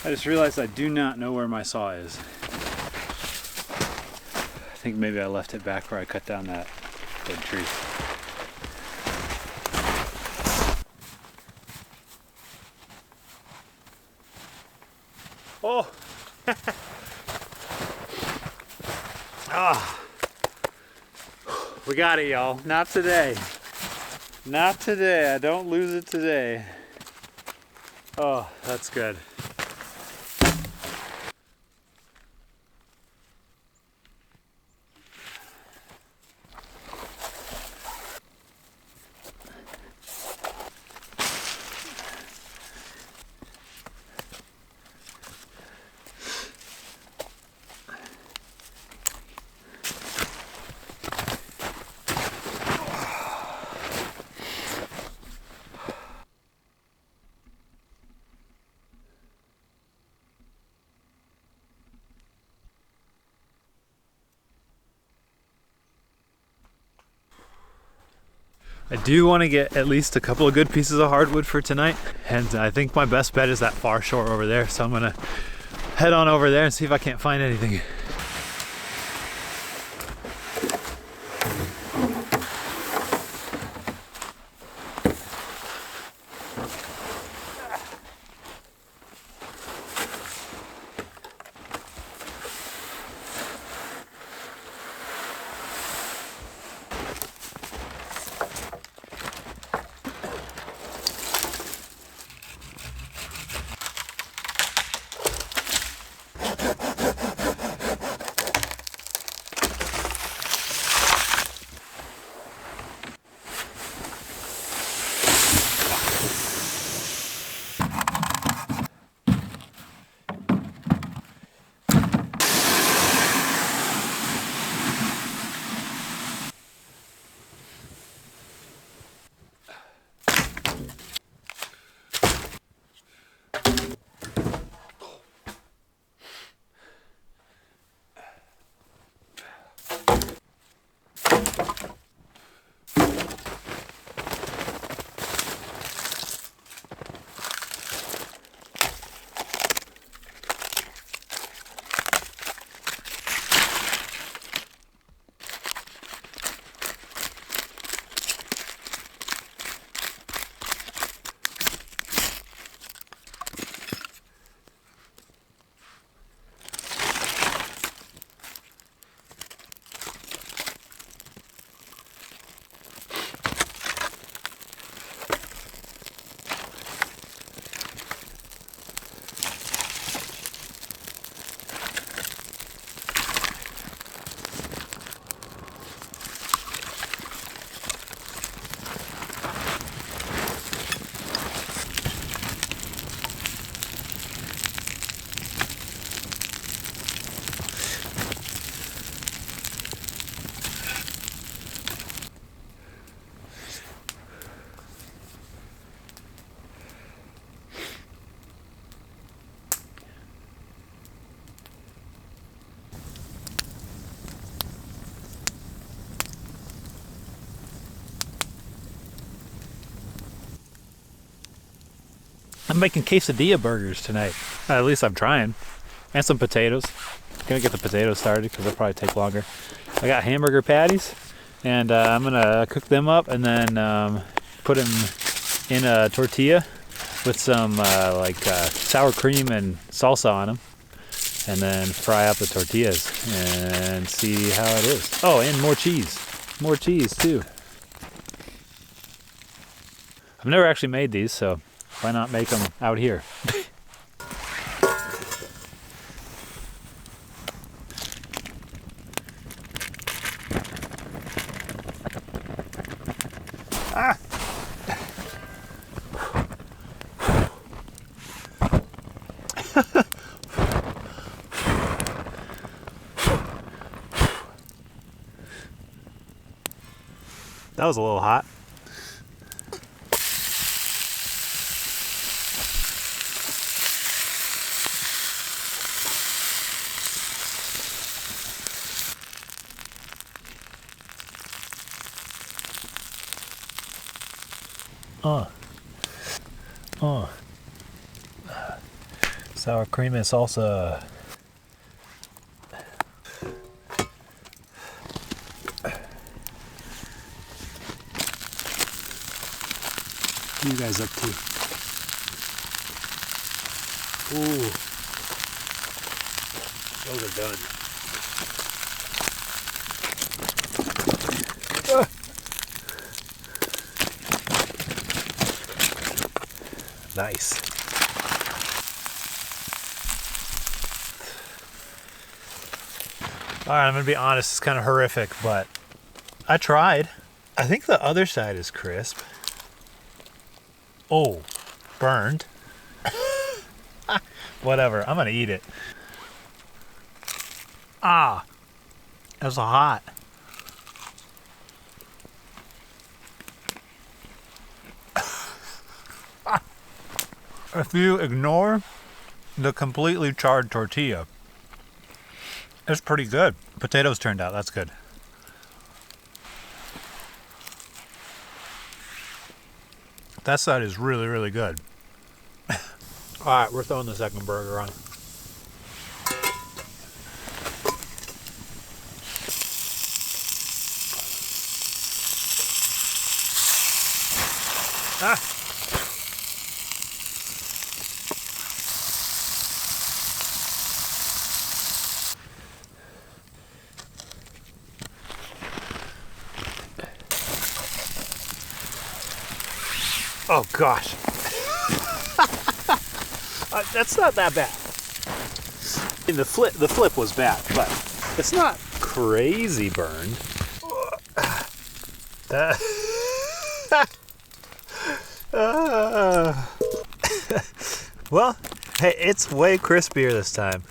I just realized I do not know where my saw is. I think maybe I left it back where I cut down that dead tree. Oh! Ah! We got it, y'all. Not today. Not today. I don't lose it today. Oh, that's good. I do want to get at least a couple of good pieces of hardwood for tonight, and I think my best bet is that far shore over there, so I'm gonna head on over there and see if I can't find anything. I'm making quesadilla burgers tonight. At least I'm trying. And some potatoes. Gonna get the potatoes started because they'll probably take longer. I got hamburger patties, and I'm gonna cook them up and then put them in a tortilla with some sour cream and salsa on them, and then fry up the tortillas and see how it is. Oh, and more cheese. More cheese too. I've never actually made these, so why not make them out here? Ah! That was a little hot. Sour cream and salsa. What are you guys up to? Ooh. Those are done. Nice. All right, I'm gonna be honest, it's kind of horrific, but I tried. I think the other side is crisp. Oh, burned. Whatever, I'm gonna eat it. Ah, that was hot. If you ignore the completely charred tortilla, it's pretty good. Potatoes turned out, that's good. That side is really, really good. All right, we're throwing the second burger on. Ah! Oh gosh. That's not that bad. And the flip was bad, but it's not crazy burned. Well, hey, it's way crispier this time.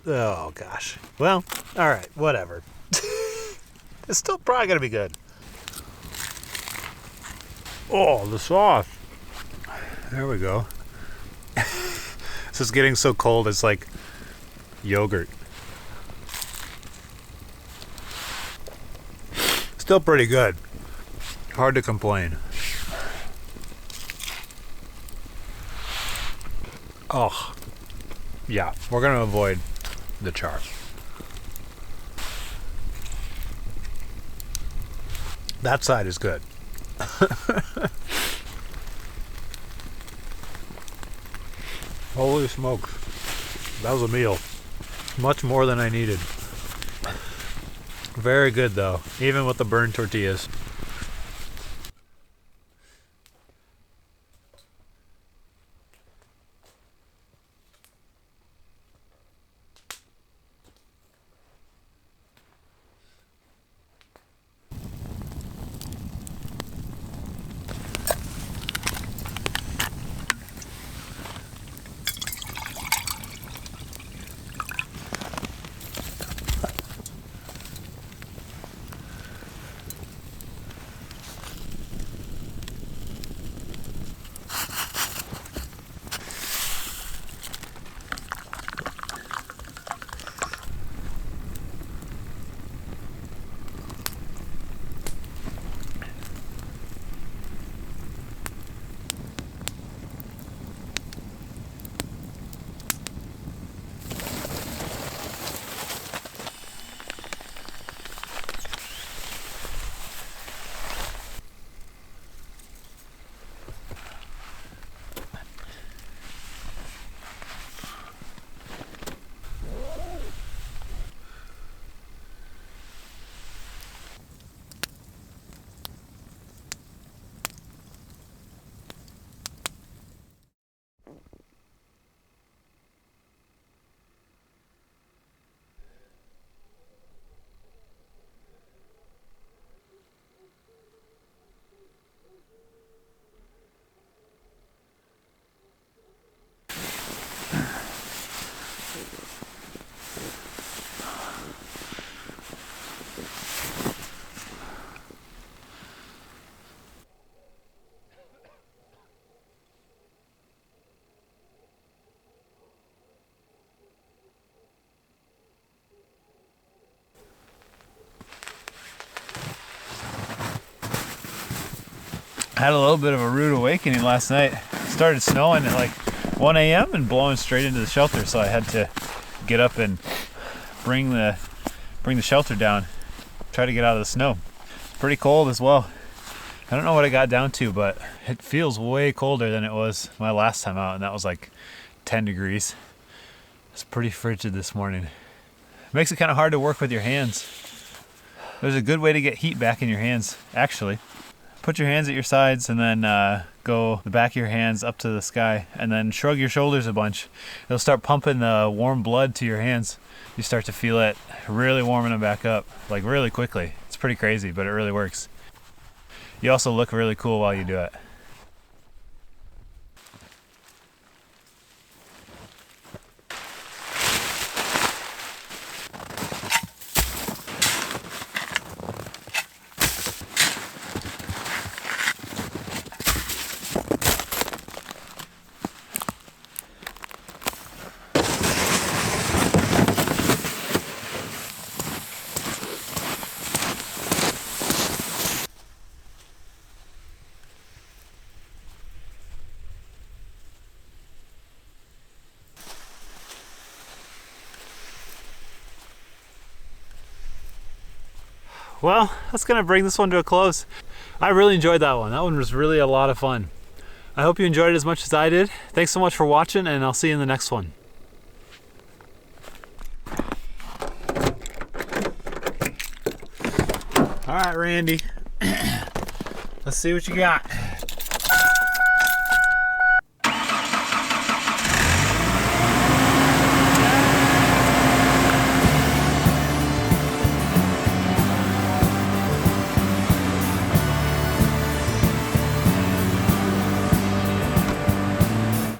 Oh gosh. Well, all right, whatever. It's still probably gonna be good. Oh, the sauce. There we go. This is getting so cold, it's like yogurt. Still pretty good. Hard to complain. Oh, yeah, we're gonna avoid the char. That side is good. Holy smokes. That was a meal. Much more than I needed. Very good though, even with the burned tortillas. I had a little bit of a rude awakening last night. It started snowing at like 1 a.m. and blowing straight into the shelter, so I had to get up and bring the shelter down, try to get out of the snow. Pretty cold as well. I don't know what it got down to, but it feels way colder than it was my last time out, and that was like 10 degrees. It's pretty frigid this morning. It makes it kind of hard to work with your hands. There's a good way to get heat back in your hands, actually. Put your hands at your sides and then go the back of your hands up to the sky and then shrug your shoulders a bunch. It'll start pumping the warm blood to your hands. You start to feel it really warming them back up, like really quickly. It's pretty crazy, but it really works. You also look really cool while you do it. Well, that's gonna bring this one to a close. I really enjoyed that one. That one was really a lot of fun. I hope you enjoyed it as much as I did. Thanks so much for watching, and I'll see you in the next one. All right, Randy. Let's see what you got.